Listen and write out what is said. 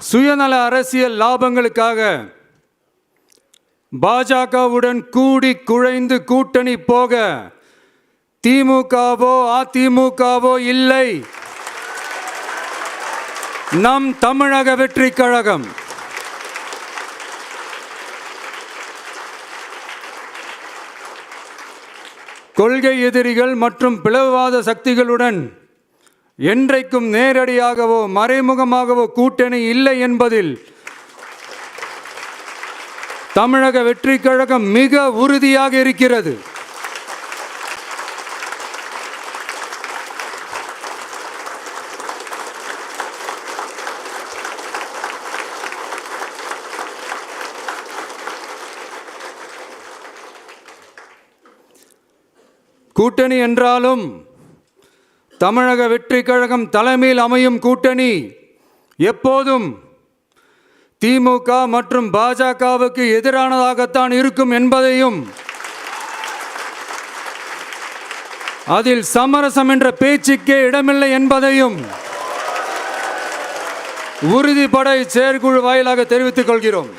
சுயநல அரசியல் லாபங்களுக்காக பாஜகவுடன் கூடி குழைந்து கூட்டணி போக திமுகவோ அதிமுகவோ இல்லை. நம் தமிழக வெற்றி கழகம் கொள்கை எதிரிகள் மற்றும் பிளவுவாத சக்திகளுடன் என்றைக்கும் நேரடியாகவோ மறைமுகமாகவோ கூட்டணி இல்லை என்பதில் தமிழக வெற்றி கழகம் மிக உறுதியாக இருக்கிறது. கூட்டணி என்றாலும் தமிழக வெற்றி கழகம் தலைமையில் அமையும் கூட்டணி எப்போதும் திமுக மற்றும் பாஜகவுக்கு எதிரானதாகத்தான் இருக்கும் என்பதையும், அதில் சமரசம் என்ற பேச்சுக்கே இடமில்லை என்பதையும் உறுதிப்பட செயற்குழு வாயிலாக தெரிவித்துக் கொள்கிறோம்.